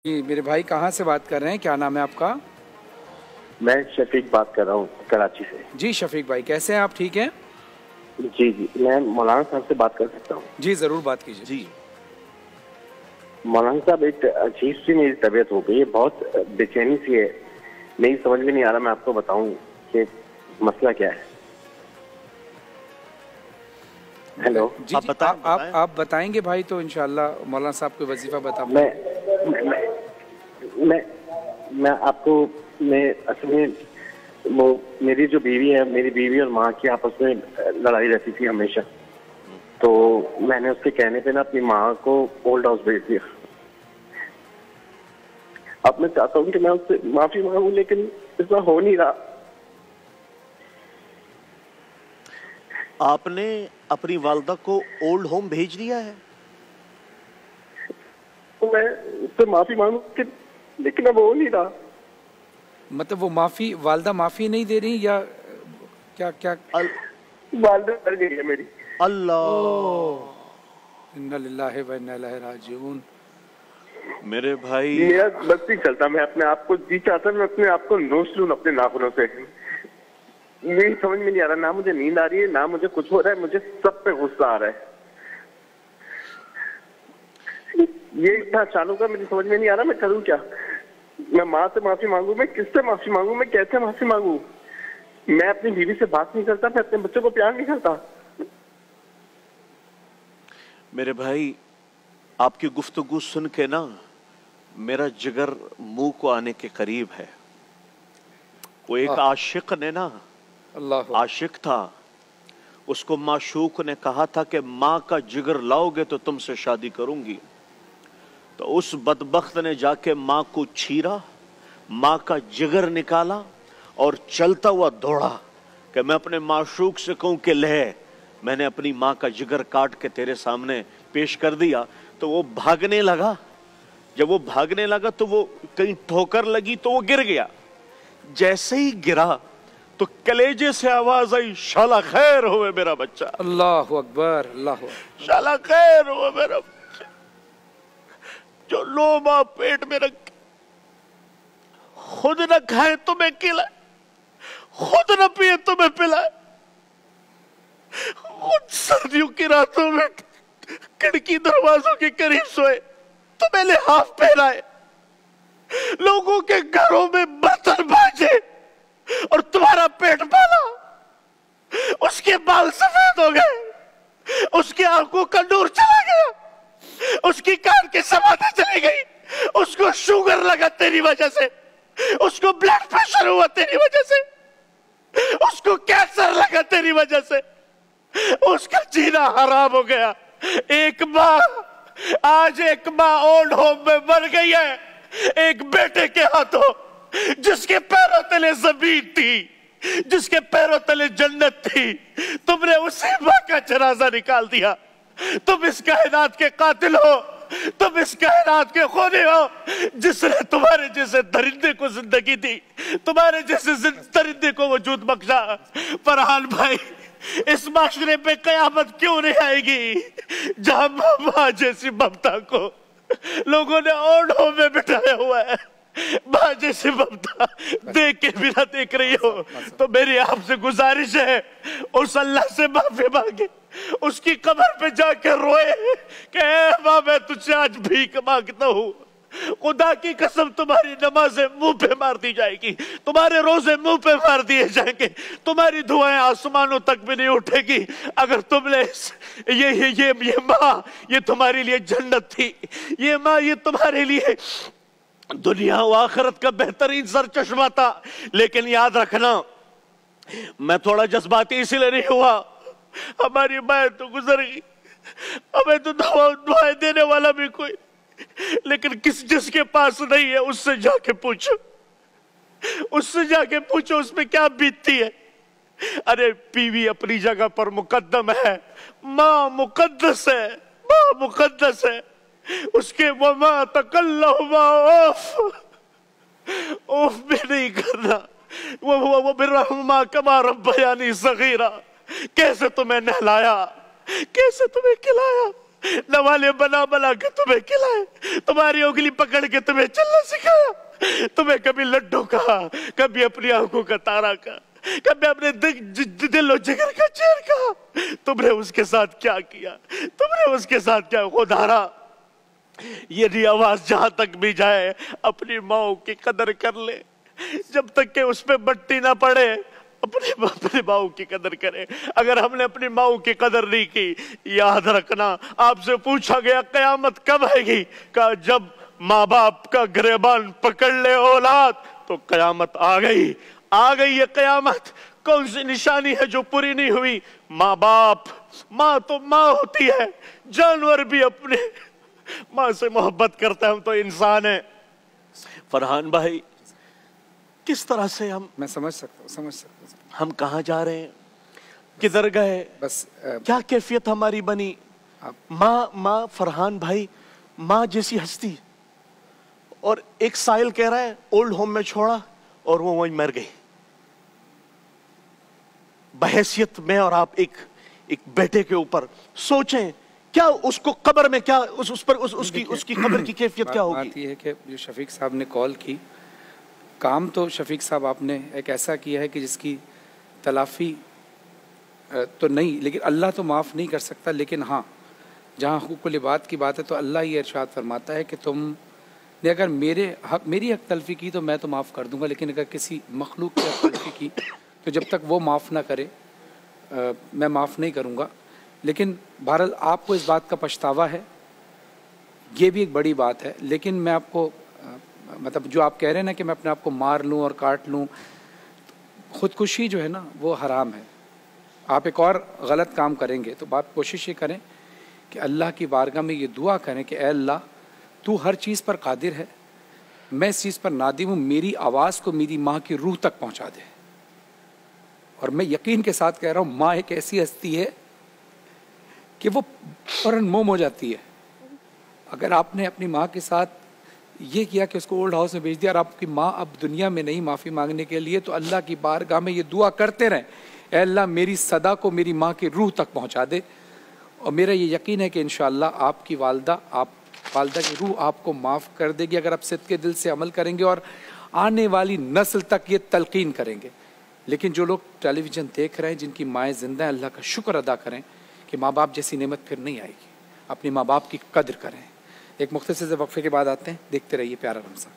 जी मेरे भाई कहाँ से बात कर रहे हैं, क्या नाम है आपका? मैं शफीक बात कर रहा हूँ कराची से। जी शफीक भाई, कैसे हैं आप? ठीक हैं? जी जी, मैं मौलाना साहब से बात कर सकता हूँ? जी ज़रूर, बात कीजिए। जी मौलाना साहब, एक अजीब सी मेरी तबीयत हो गई है, बहुत बेचैनी सी है, नहीं समझ में नहीं आ रहा मैं आपको बताऊं कि मसला क्या है। हेलो जी आप जी, बताएं, आप बताएंगे भाई तो इंशाल्लाह मौलाना साहब को वजीफा बता मैं आपको, मैं असल में वो मेरी जो बीवी है, मेरी बीवी और माँ की आपस में लड़ाई रहती थी हमेशा, तो मैंने उसके कहने पे ना अपनी माँ को ओल्ड हाउस भेज दिया। अब मैं चाहता हूँ कि मैं उससे माफी मांगू, लेकिन ऐसा हो नहीं रहा। आपने अपनी वालदा को ओल्ड होम भेज दिया है? तो मैं उससे माफी मांगू लेकिन अब हो नहीं रहा। मतलब वो माफी, वालदा माफी नहीं दे रही या क्या? क्या वालदा मर गई है मेरी। अल्लाह, इन्ना लिल्लाहि व इन्ना इलैहि राजिऊन। मेरे भाई मेरा बस नहीं चलता, मैं अपने आप को जी चाहता, मैं अपने आप को नोच लूं अपने नाखूनों से। यही समझ में नहीं आ रहा, ना मुझे नींद आ रही है, ना मुझे कुछ हो रहा है, मुझे सब पे गुस्सा आ रहा है। ये इतना अचानक है, मुझे समझ में नहीं आ रहा मैं करूं क्या। मैं माँ से माफी मांगू, मैं किससे माफी मांगू, मैं कैसे माफी मांगू। मैं अपनी बीवी से बात नहीं करता, मैं अपने बच्चों को प्यार नहीं करता। मेरे भाई, आपकी गुफ्तगू सुन के ना मेरा जिगर मुंह को आने के करीब है। वो एक आशिक ने ना, अल्लाह, आशिक था, उसको माशूक ने कहा था कि माँ का जिगर लाओगे तो तुमसे शादी करूंगी। तो उस बदबख्त ने जाके माँ को छीरा, माँ का जिगर निकाला और चलता हुआ दौड़ा कि मैं अपने माशूक से कहूं कि ले, मैंने अपनी माँ का जिगर काट के तेरे सामने पेश कर दिया। तो वो भागने लगा। जब वो भागने लगा तो वो कहीं ठोकर लगी तो वो गिर गया। जैसे ही गिरा तो कलेजे से आवाज आई, शाला खैर होवे मेरा बच्चा। अल्लाह अकबर, अल्लाह अकबर। शाला खैर होवे मेरा बच्चा, जो लोमा पेट में रख खुद न खाए तुम्हें खिलाए, खुद न पिए तुम्हें पिलाए, खुद सर्दियों की रातों में खिड़की दरवाजों के करीब सोए, तुम्हें लिहाफ पहनाए, लोगों के घरों में बर्तन बाजे और तुम्हारा पेट पाला। उसके बाल सफेद हो गए, उसकी आंखों का नूर चला गया, उसकी कान की समाधि चली गई, उसको शुगर लगा तेरी वजह से, उसको ब्लड प्रेशर हुआ तेरी वजह से, उसको कैंसर लगा तेरी वजह से, उसका जीना हराम हो गया। एक माँ, आज एक माँ ओल्ड होम में मर गई है, एक बेटे के हाथों, जिसके पैरों तले जमीन थी, जिसके पैरों तले जन्नत थी। तुमने उसी माँ का जनाजा निकाल दिया। तुम इस कायनात के कातिल हो, तुम इस कायनात के खूनी हो, जिसने तुम्हारे जैसे दरिंदे को जिंदगी दी, तुम्हारे जैसे दरिंदे को वजूद बख्शा। फरहान भाई, इस माशरे पे कयामत क्यों नहीं आएगी जहां माँ जैसी ममता को लोगों ने ओल्ड होम में बिठाया हुआ है। माँ जैसी ममता देख के भी ना देख रही हो तो मेरी आपसे गुजारिश है, उस अल्लाह से माफी मांगे, उसकी कब्र पे जाकर रोए कि माँ मैं तुझसे आज भीख मांगता हूँ। खुदा की कसम, तुम्हारी नमाजें मुंह पे मार दी जाएगी, तुम्हारे रोजे मुंह पे मार दिए जाएंगे, तुम्हारी दुआएं आसमानों तक भी नहीं उठेगी अगर तुमने ये माँ, ये तुम्हारे लिए जन्नत थी, ये माँ ये तुम्हारे लिए दुनिया व आखिरत का बेहतरीन सर चश्मा था। लेकिन याद रखना, मैं थोड़ा जज्बाती इसलिए नहीं हुआ, हमारी माँ तो गुजर गई, हमें तो दुआएं देने वाला भी कोई, लेकिन जिसके पास नहीं है उससे जाके पूछो, उससे जाके पूछो उसमें क्या बीतती है। अरे बीवी अपनी जगह पर मुकद्दम है, माँ मुकद्दस है, माँ मुकद्दस है, उसके वमा तकल्लुमा ओफ भी नहीं करना। वो बिर्रहुमा कमा रब्बयानी सगीरा, कैसे तुम्हें नहलाया, कैसे तुम्हें खिलाया, नवाले बना बना के तुम्हें खिलाए, तुम्हारी उंगली पकड़ के तुम्हें चलना सिखाया, तुम्हें कभी लड्डू कहा, कभी अपनी आंखों का तारा कहा, कभी अपने दिल और जिगर का चैन कहा। तुमने उसके साथ क्या किया, तुमने उसके साथ क्या खुदारा। यदि आवाज जहां तक भी जाए अपनी माओ की कदर कर ले, जब तक के उस पे बट्टी ना पड़े अपने माओ की कदर करें। अगर हमने अपनी माओ की कदर नहीं की, याद रखना आपसे पूछा गया कयामत कब आएगी, कहा जब माँ बाप का गिरबान पकड़ ले औलाद तो कयामत आ गई। आ गई ये कयामत। कौन सी निशानी है जो पूरी नहीं हुई? माँ बाप। माँ तो माँ होती है, जानवर भी अपने माँ से मोहब्बत करता है, हम तो इंसान है। फरहान भाई, किस तरह से मैं समझ सकता हूँ हम कहाँ जा रहे हैं, किधर गए, बस क्या कैफियत हमारी बनी। माँ फरहान भाई माँ जैसी हस्ती, और एक साहिल कह रहा है ओल्ड होम में छोड़ा और वो वहीं मर गई। बहैसियत में और आप एक बेटे के ऊपर सोचें, क्या उसको कब्र में क्या उसकी कब्र की कैफियत क्या होगी। बात ये है कि जो शफीक साहब ने कॉल की, काम तो शफीक साहब आपने एक ऐसा किया है कि जिसकी तलाफी तो नहीं, लेकिन अल्लाह तो माफ़ नहीं कर सकता। लेकिन हाँ, जहाँ हुकूकुल इबाद की बात है तो अल्लाह ये इरशाद फरमाता है कि तुमने अगर मेरी हक तलफी की तो मैं तो माफ़ कर दूंगा, लेकिन अगर किसी मखलूक की हक तलफी की तो जब तक वो माफ़ ना करे मैं माफ़ नहीं करूँगा। लेकिन बहरहाल आपको इस बात का पछतावा है, ये भी एक बड़ी बात है। लेकिन मैं आपको मतलब जो आप कह रहे हैं ना कि मैं अपने आप को मार लूँ और काट लूँ, ख़ुदकुशी जो है ना वो हराम है। आप एक और गलत काम करेंगे तो बात कोशिश ये करें कि अल्लाह की बारगाह में ये दुआ करें कि ए अल्लाह तू हर चीज़ पर कादिर है, मैं इस चीज़ पर नादिम हूँ, मेरी आवाज़ को मेरी माँ की रूह तक पहुँचा दे। और मैं यकीन के साथ कह रहा हूँ, माँ एक ऐसी हस्ती है कि वो फौरन मोम हो जाती है। अगर आपने अपनी माँ के साथ ये किया कि उसको ओल्ड हाउस में भेज दिया और आपकी माँ अब दुनिया में नहीं माफ़ी मांगने के लिए, तो अल्लाह की बारगाह में ये दुआ करते रहें, ए अल्लाह मेरी सदा को मेरी माँ की रूह तक पहुँचा दे। और मेरा ये यकीन है कि इंशाअल्लाह आपकी वालदा की रूह आपको माफ़ कर देगी अगर आप सिद्क़ के दिल से अमल करेंगे और आने वाली नस्ल तक ये तलकीन करेंगे। लेकिन जो लोग टेलीविज़न देख रहे हैं, जिनकी माएँ ज़िंदा हैं, अल्लाह का शुक्र अदा करें कि माँ बाप जैसी नेमत फिर नहीं आएगी। अपनी माँ बाप की कदर करें। एक मुख्तसर से वक्फे के बाद आते हैं, देखते रहिए प्यारा रमज़ान।